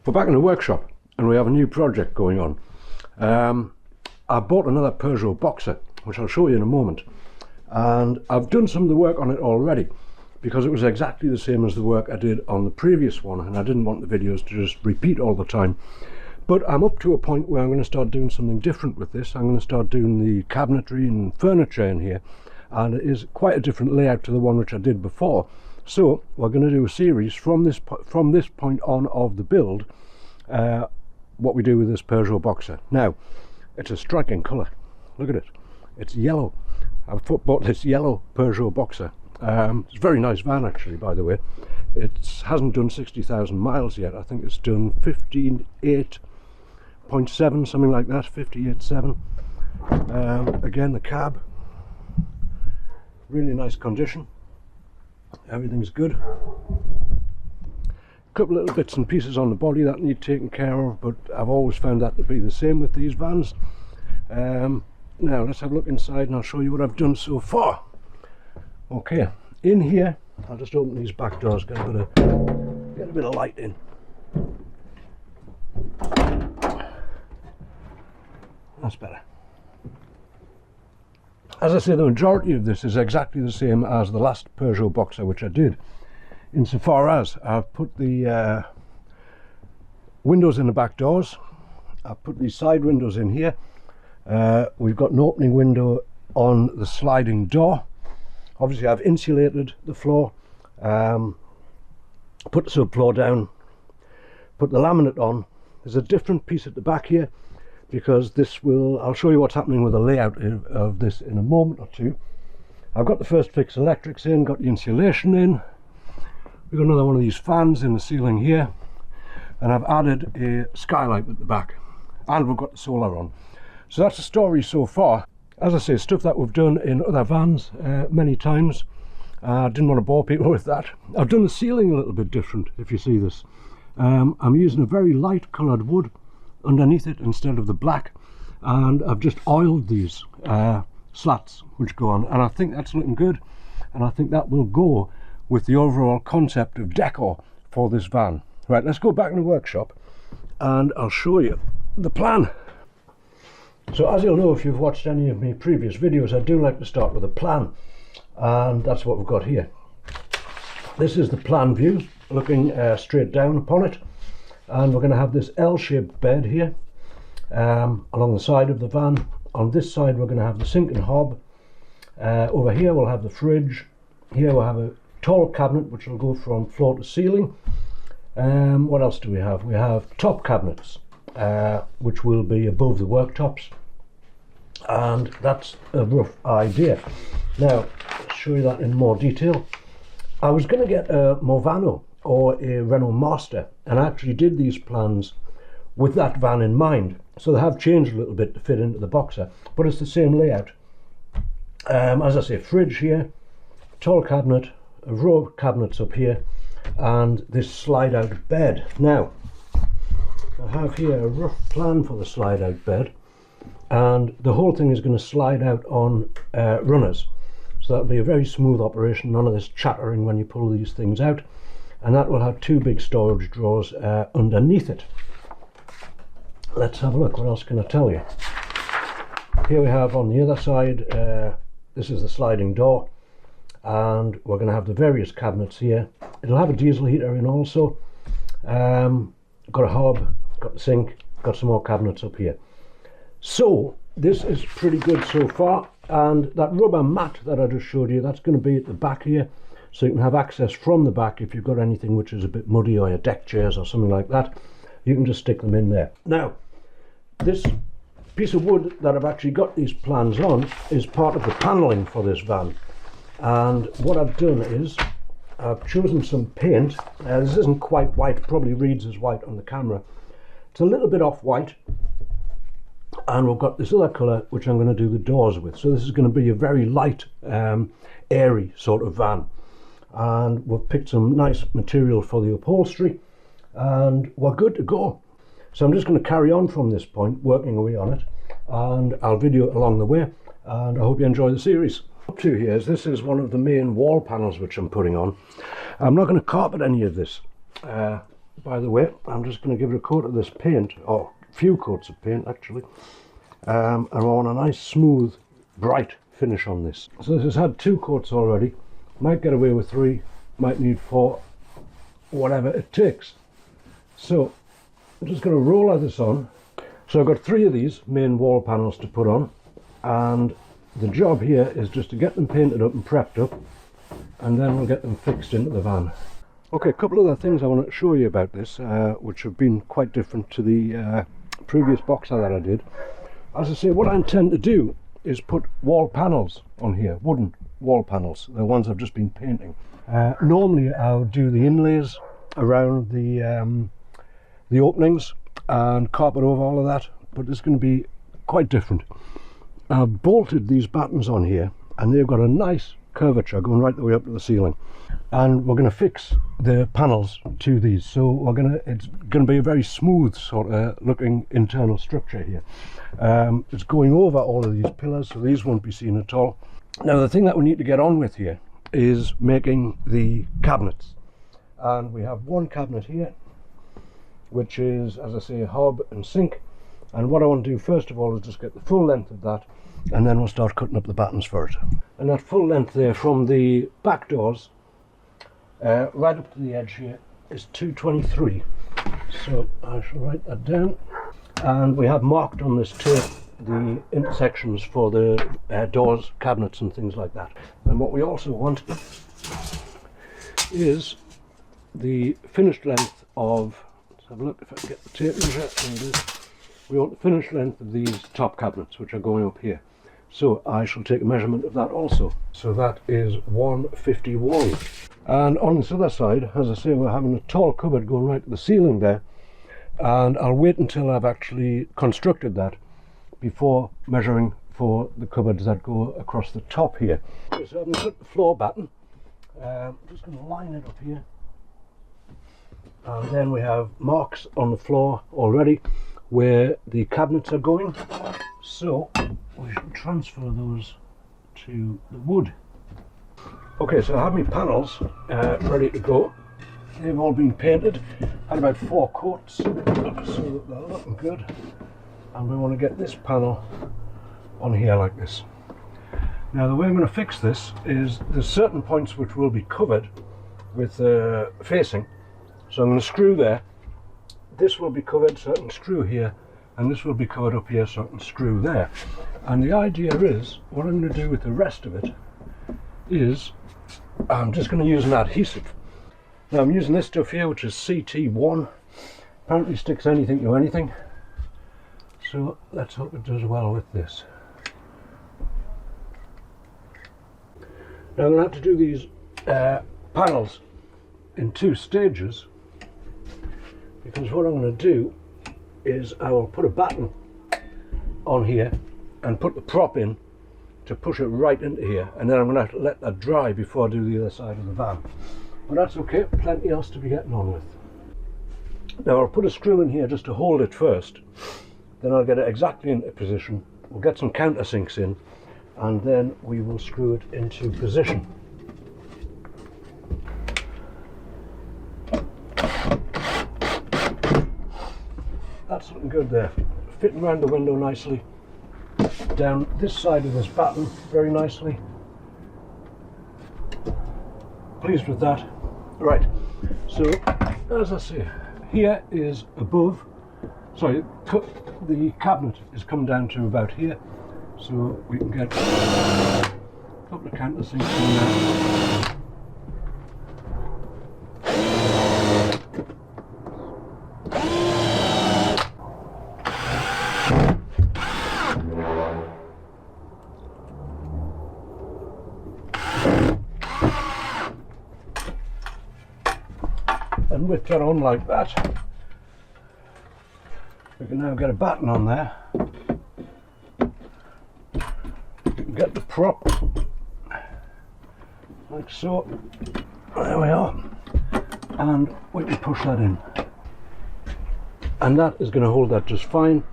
We're back in the workshop and we have a new project going on. I bought another Peugeot Boxer, which I'll show you in a moment, and I've done some of the work on it already because it was exactly the same as the work I did on the previous one, and I didn't want the videos to just repeat all the time. But I'm up to a point where I'm going to start doing something different with this. I'm going to start doing the cabinetry and furniture in here, and it is quite a different layout to the one which I did before. So we're going to do a series from this point on of the build, what we do with this Peugeot Boxer. Now, it's a striking colour. Look at it. It's yellow. I've bought this yellow Peugeot Boxer. It's a very nice van actually, by the way. It hasn't done 60,000 miles yet. I think it's done 58.7, something like that, 58.7. Again, the cab, really nice condition. Everything's good. A couple of little bits and pieces on the body that need taken care of, but I've always found that to be the same with these vans. Now let's have a look inside and I'll show you what I've done so far. Okay, in here, I'll just open these back doors, get a bit of light in. That's better. As I say, the majority of this is exactly the same as the last Peugeot Boxer which I did, insofar as I've put the windows in the back doors. I've put these side windows in here. We've got an opening window on the sliding door. Obviously I've insulated the floor, put the subfloor down, put the laminate on. There's a different piece at the back here, because this will, I'll show you what's happening with the layout of this in a moment or two. I've got the first fix electrics in, got the insulation in. We've got another one of these fans in the ceiling here, and I've added a skylight at the back, and we've got the solar on. So that's the story so far. As I say, stuff that we've done in other vans many times. I didn't want to bore people with that. I've done the ceiling a little bit different, if you see this. I'm using a very light coloured wood underneath it instead of the black, and I've just oiled these slats which go on, and I think that's looking good, and I think that will go with the overall concept of decor for this van. Right, let's go back in the workshop and I'll show you the plan. So as you'll know if you've watched any of my previous videos, I do like to start with a plan, and that's what we've got here. This is the plan view looking straight down upon it, and we're going to have this L-shaped bed here along the side of the van. On this side we're going to have the sink and hob. Over here we'll have the fridge. Here we'll have a tall cabinet which will go from floor to ceiling. What else do we have? We have top cabinets which will be above the worktops, and that's a rough idea. Now I'll show you that in more detail. I was going to get a Movano or a Renault Master, and I actually did these plans with that van in mind, so they have changed a little bit to fit into the Boxer, but it's the same layout. As I say, fridge here, tall cabinet, a row of cabinets up here, and this slide out bed. Now I have here a rough plan for the slide out bed, and the whole thing is going to slide out on runners, so that'll be a very smooth operation, none of this chattering when you pull these things out, and that will have two big storage drawers underneath it. Let's have a look. What else can I tell you? Here we have on the other side, this is the sliding door, and we're going to have the various cabinets here. It'll have a diesel heater in also. Got a hob, got the sink, got some more cabinets up here. So this is pretty good so far, and that rubber mat that I just showed you, that's going to be at the back here, so you can have access from the back if you've got anything which is a bit muddy, or your deck chairs or something like that. You can just stick them in there. Now this piece of wood that I've actually got these plans on is part of the panelling for this van, and what I've done is I've chosen some paint. This isn't quite white, probably reads as white on the camera. It's a little bit off white, and we've got this other colour which I'm going to do the doors with. So this is going to be a very light, airy sort of van, and we've picked some nice material for the upholstery, and we're good to go. So I'm just going to carry on from this point, working away on it, and I'll video it along the way, and I hope you enjoy the series. Up to here is this is one of the main wall panels which I'm putting on. I'm not going to carpet any of this. by the way, I'm just going to give it a coat of this paint, or a few coats of paint actually, and I want a nice smooth bright finish on this. So this has had 2 coats already, might get away with 3, might need 4, whatever it takes. So I'm just going to roller this on. So I've got 3 of these main wall panels to put on, and the job here is just to get them painted up and prepped up, and then we'll get them fixed into the van. Okay, a couple of other things I want to show you about this, which have been quite different to the previous boxer that I did. As I say, what I intend to do is put wall panels on here, wooden wall panels, the ones I've just been painting. Normally I'll do the inlays around the openings and carpet over all of that, but it's going to be quite different. I've bolted these battens on here, and they've got a nice curvature going right the way up to the ceiling, and we're going to fix the panels to these, so it's going to be a very smooth sort of looking internal structure here. It's going over all of these pillars, so these won't be seen at all. Now the thing that we need to get on with here is making the cabinets, and we have one cabinet here which is, as I say, a hob and sink, and what I want to do first of all is just get the full length of that, and then we'll start cutting up the battens for it. And that full length there from the back doors right up to the edge here is 223, so I shall write that down, and we have marked on this tape the intersections for the doors, cabinets and things like that. And what we also want is the finished length of, let's have a look if I can get the tape measure. There it is. We want the finished length of these top cabinets, which are going up here. So I shall take a measurement of that also. So that is 151. And on this other side, as I say, we're having a tall cupboard going right to the ceiling there, and I'll wait until I've actually constructed that before measuring for the cupboards that go across the top here. Okay, so I'm going to put the floor batten. I'm just going to line it up here, and then we have marks on the floor already where the cabinets are going, so we should transfer those to the wood. Okay, so I have my panels ready to go. They've all been painted, had about 4 coats, so that they're looking good, and we want to get this panel on here like this. Now the way I'm going to fix this is there's certain points which will be covered with facing, so I'm going to screw there. This will be covered, so I can screw here, and this will be covered up here, so I can screw there. And the idea is, what I'm going to do with the rest of it is, I'm just going to use an adhesive. Now I'm using this stuff here, which is CT1. Apparently sticks anything to anything, so let's hope it does well with this. Now I'm going to have to do these panels in 2 stages, because what I'm going to do is I will put a batten on here and put the prop in to push it right into here, and then I'm going to have to let that dry before I do the other side of the van. But that's okay, plenty else to be getting on with. Now I'll put a screw in here just to hold it first, then I'll get it exactly into position, we'll get some countersinks in, and then we will screw it into position. That's looking good there, fitting around the window nicely, down this side of this batten very nicely. Pleased with that. Right, so as I say, here is above, sorry, the cabinet is come down to about here, so we can get a couple of countersinks in there. And with that on like that, we can now get a batten on there. We can get the prop like so. There we are, and we can push that in, and that is going to hold that just fine.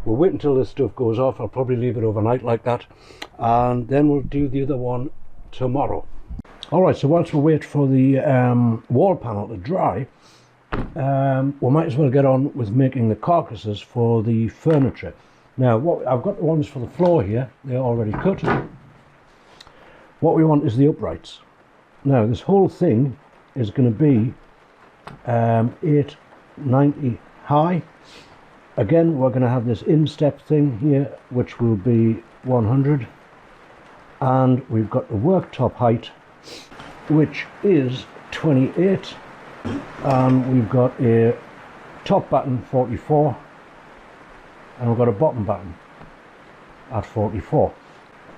We'll wait until this stuff goes off. I'll probably leave it overnight like that, and then we'll do the other one tomorrow. Alright, so whilst we wait for the wall panel to dry, we might as well get on with making the carcasses for the furniture. Now, what I've got the ones for the floor here, they're already cut. What we want is the uprights. Now, this whole thing is going to be 890 high. Again, we're going to have this instep thing here, which will be 100. And we've got the worktop height, which is 28. And we've got a top batten 44. And we've got a bottom batten at 44.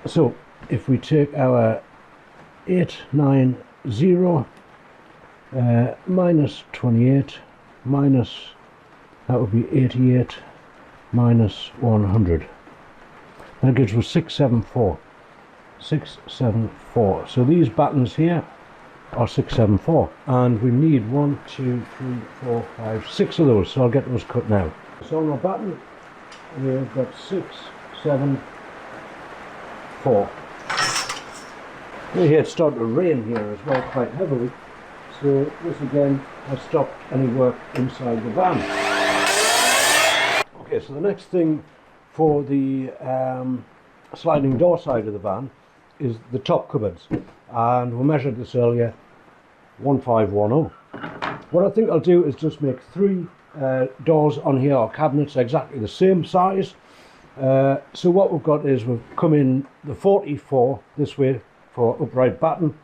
So, if we take our 890 minus 28 minus, that would be 88 minus 100, that gives us 674. 674. So these battens here are 674, and we need 1, 2, 3, 4, 5, 6 of those. So I'll get those cut now. So on our batten we've got 6, 7, 4. Here it's starting to rain here as well, quite heavily, so this again has stopped any work inside the van. Okay, so the next thing for the sliding door side of the van is the top cupboards, and we measured this earlier, 1510. What I think I'll do is just make 3 doors on here, or cabinets, exactly the same size. So what we've got is we've come in the 44 this way for upright batten,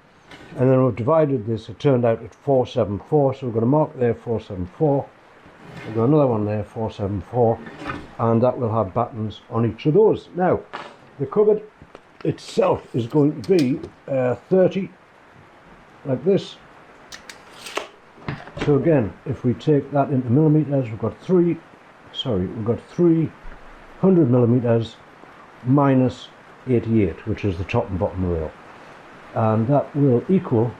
and then we've divided this. It turned out at 474, so we've got a mark there, 474. We've got another one there, 474, and that will have battens on each of those. Now, the cupboard itself is going to be 30, like this. So again, if we take that into millimeters, we've got 300 millimeters minus 88, which is the top and bottom rail, and that will equal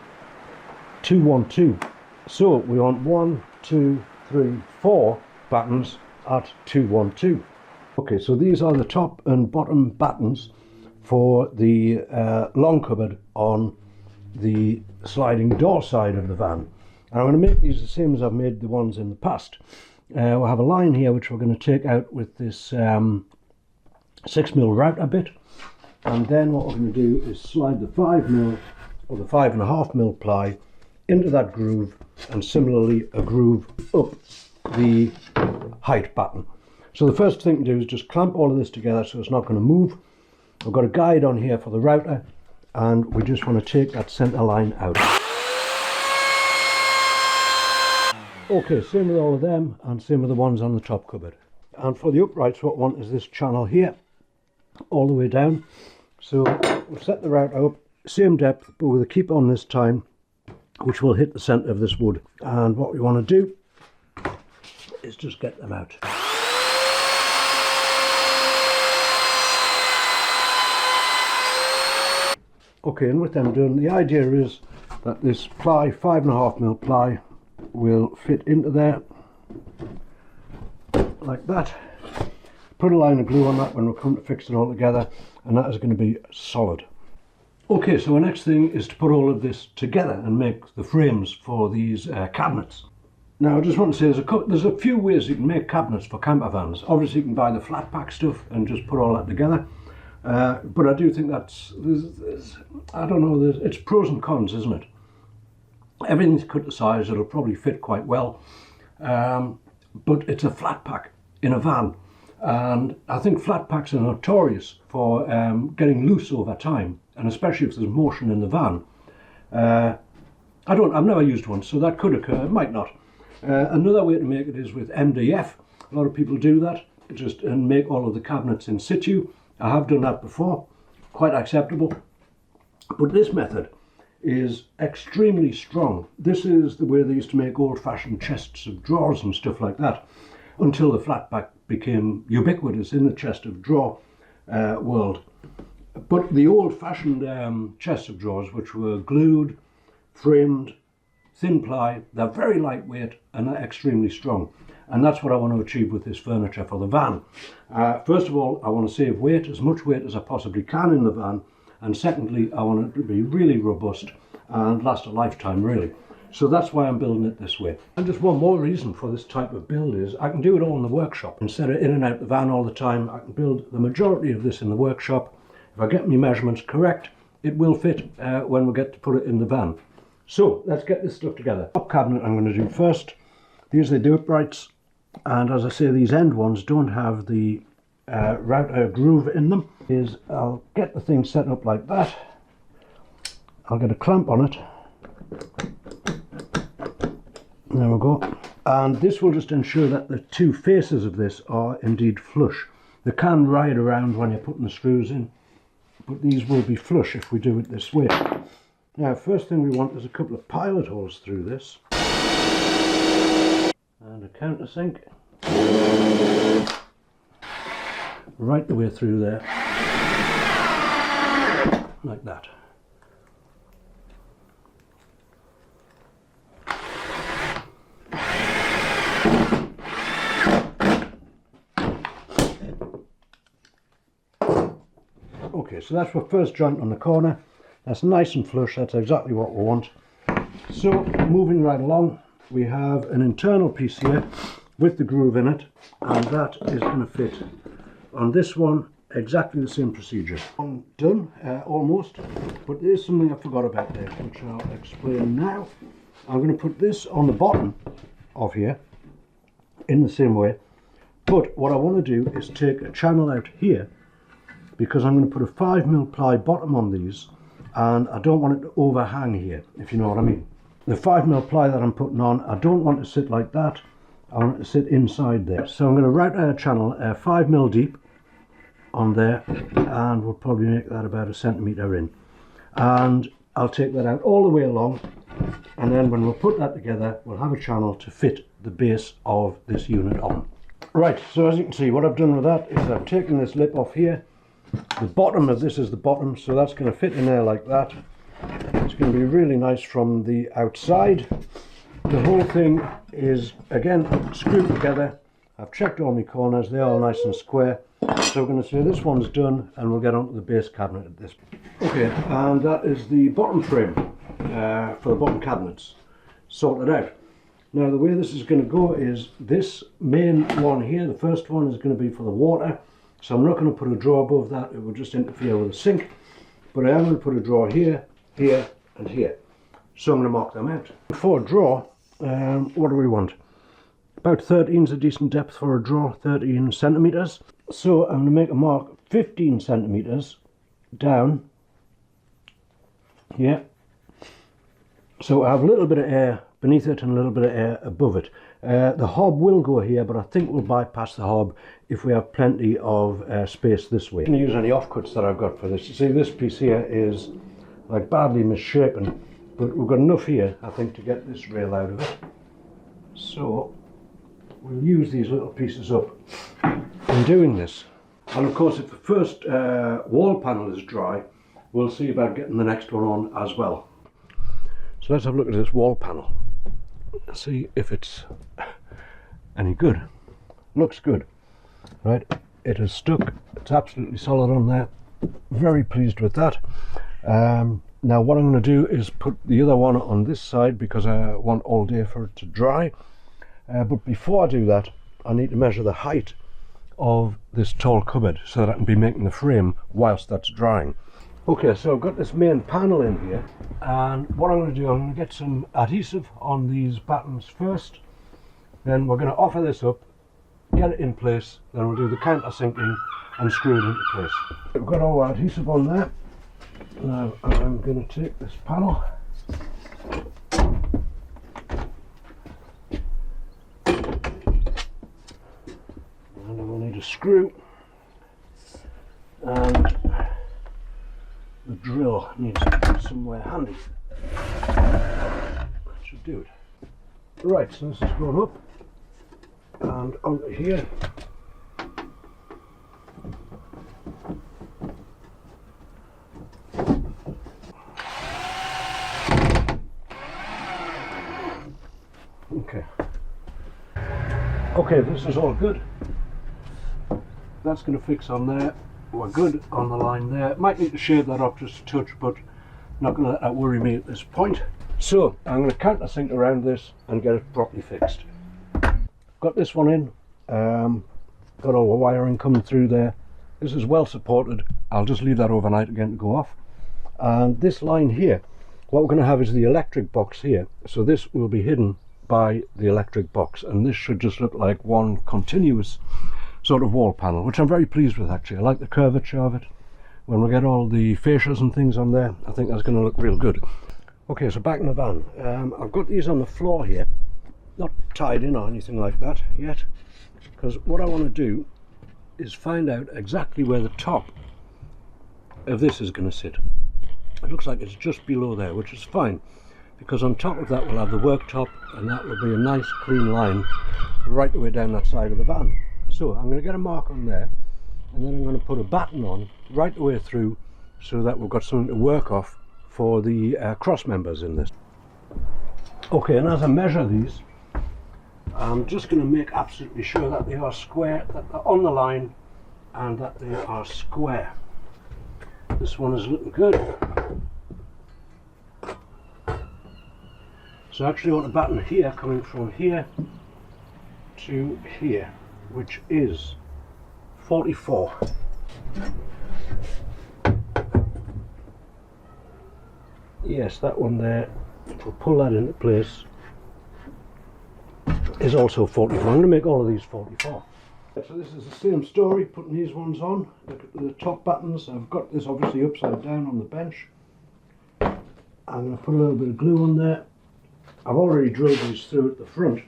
212. So we want 1, 2, 3, 4 battens at 212. Okay, so these are the top and bottom battens for the long cupboard on the sliding door side of the van. And I'm going to make these the same as I've made the ones in the past. We'll have a line here which we're going to take out with this 6mm router bit, and then what we're going to do is slide the 5mm or the 5.5mm ply into that groove, and similarly a groove up the height batten. So the first thing to do is just clamp all of this together so it's not going to move. I've got a guide on here for the router, and we just want to take that centre line out. Okay, same with all of them, and same with the ones on the top cupboard. And for the uprights, what I want is this channel here, all the way down. So we'll set the router up, same depth, but with a keep on this time, which will hit the centre of this wood. And what we want to do is just get them out. Okay, and with them done, the idea is that this ply, 5.5mm ply, will fit into there like that. Put a line of glue on that when we come to fix it all together, and that is going to be solid. Okay, so the next thing is to put all of this together and make the frames for these cabinets. Now I just want to say there's a few ways you can make cabinets for camper vans. Obviously you can buy the flat pack stuff and just put all that together. But I do think that's, I don't know, it's pros and cons, isn't it? Everything's cut to size, it'll probably fit quite well, but it's a flat pack in a van, and I think flat packs are notorious for getting loose over time, and especially if there's motion in the van. I've never used one, so that could occur, it might not. Another way to make it is with MDF. A lot of people do that, and make all of the cabinets in situ. I have done that before, quite acceptable. But this method is extremely strong. This is the way they used to make old-fashioned chests of drawers and stuff like that, until the flat pack became ubiquitous in the chest of drawer world. But the old-fashioned chests of drawers, which were glued, framed, thin ply, they're very lightweight and they're extremely strong. And that's what I want to achieve with this furniture for the van. First of all, I want to save weight, as much weight as I possibly can in the van. And secondly, I want it to be really robust and last a lifetime, really. So that's why I'm building it this way. And just one more reason for this type of build is I can do it all in the workshop. Instead of in and out the van all the time, I can build the majority of this in the workshop. If I get my measurements correct, it will fit when we get to put it in the van. So let's get this stuff together. Top cabinet I'm going to do first. These are the uprights, and as I say, these end ones don't have the router groove in them. I'll get the thing set up like that. I'll get a clamp on it. There we go. And this will just ensure that the two faces of this are indeed flush. They can ride around when you're putting the screws in, but these will be flush if we do it this way. Now, first thing we want is a couple of pilot holes through this. And a countersink. Right the way through there. Like that. Okay, so that's our first joint on the corner. That's nice and flush, that's exactly what we want. So, moving right along, we have an internal piece here with the groove in it, and that is going to fit on this one. Exactly the same procedure. I'm done, almost, but there's something I forgot about there, which I'll explain now. I'm going to put this on the bottom of here, in the same way, but what I want to do is take a channel out here, because I'm going to put a 5mm ply bottom on these, and I don't want it to overhang here, if you know what I mean. The 5mm ply that I'm putting on, I don't want to sit like that, I want it to sit inside there. So I'm going to route our channel 5mm deep on there, and we'll probably make that about 1 centimetre in. And I'll take that out all the way along, and then when we'll put that together, we'll have a channel to fit the base of this unit on. Right, so as you can see, what I've done with that is I've taken this lip off here. The bottom of this is the bottom, so that's going to fit in there like that. It's going to be really nice from the outside. The whole thing is, again, screwed together. I've checked all my corners, they're all nice and square. So we're going to say this one's done, and we'll get onto the base cabinet at this point. Okay, and that is the bottom frame for the bottom cabinets sorted out. Now the way this is going to go is this main one here, the first one, is going to be for the water. So I'm not going to put a drawer above that, it will just interfere with the sink. But I am going to put a drawer here, here and here. So I'm going to mark them out. For a drawer, what do we want? About 13 is a decent depth for a drawer, 13 centimetres. So I'm going to make a mark 15 centimetres down here. So I have a little bit of air beneath it and a little bit of air above it. The hob will go here, but I think we'll bypass the hob if we have plenty of space this way. I'm going to use any offcuts that I've got for this. You see, this piece here is like badly misshapen, but we've got enough here, I think, to get this rail out of it. So we'll use these little pieces up in doing this. And of course, if the first wall panel is dry, we'll see about getting the next one on as well. So let's have a look at this wall panel. See if it's any good. Looks good. Right, it is stuck. It's absolutely solid on there. Very pleased with that. Now what I'm going to do is put the other one on this side because I want all day for it to dry. But before I do that, I need to measure the height of this tall cupboard so that I can be making the frame whilst that's drying. Okay, so I've got this main panel in here, and what I'm going to do, I'm going to get some adhesive on these battens first, then we're going to offer this up, get it in place, then we'll do the countersinking and screw it into place. We've got all our adhesive on there. Now I'm going to take this panel, and I will need a screw, and the drill needs to be somewhere handy. That should do it. Right, so this is going up and onto here. Okay, this is all good. That's going to fix on there. We're good on the line there. Might need to shave that off just a touch, but not going to let that worry me at this point. So I'm going to countersink around this and get it properly fixed. Got this one in, got all the wiring coming through there. This is well supported. I'll just leave that overnight again to go off. And this line here, what we're going to have is the electric box here. So this will be hidden by the electric box, and this should just look like one continuous sort of wall panel, which I'm very pleased with actually. I like the curvature of it. When we get all the fascias and things on there, I think that's going to look real good. Okay, so back in the van. I've got these on the floor here, not tied in or anything like that yet, because what I want to do is find out exactly where the top of this is going to sit. It looks like it's just below there, which is fine, because on top of that we'll have the worktop, and that will be a nice clean line right the way down that side of the van. So I'm going to get a mark on there, and then I'm going to put a batten on right the way through, so that we've got something to work off for the cross members in this. Okay, and as I measure these, I'm just going to make absolutely sure that they are square, that they're on the line, and that they are square. This one is looking good. So I actually want a batten here coming from here to here, which is 44. Yes, that one there, if we pull that into place, is also 44. I'm going to make all of these 44. So this is the same story, putting these ones on. Look at the top buttons. I've got this obviously upside down on the bench. I'm going to put a little bit of glue on there. I've already drilled these through at the front.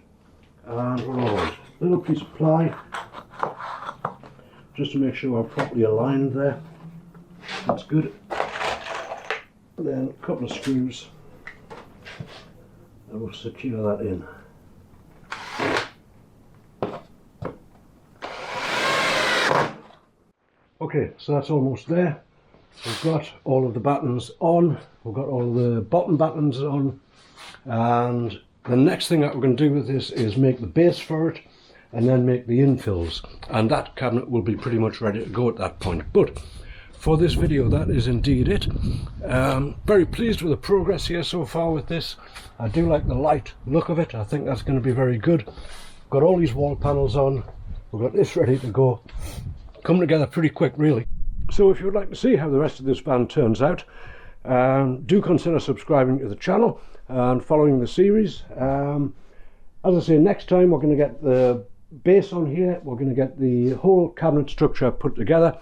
And what do I want? A little piece of ply, just to make sure I'm properly aligned there. That's good. Then a couple of screws, and we'll secure that in. Okay, so that's almost there. We've got all of the buttons on, we've got all the bottom buttons on, and the next thing that we're going to do with this is make the base for it, and then make the infills, and that cabinet will be pretty much ready to go at that point. But for this video, that is indeed it. Very pleased with the progress here so far with this. I do like the light look of it. I think that's going to be very good. Got all these wall panels on. We've got this ready to go. Come together pretty quick, really. So if you would like to see how the rest of this van turns out, do consider subscribing to the channel and following the series. As I say, next time we're going to get the base on here. We're going to get the whole cabinet structure put together,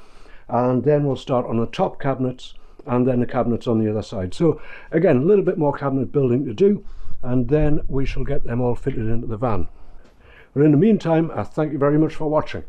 and then we'll start on the top cabinets and then the cabinets on the other side. So again, a little bit more cabinet building to do, and then we shall get them all fitted into the van. But in the meantime, I thank you very much for watching.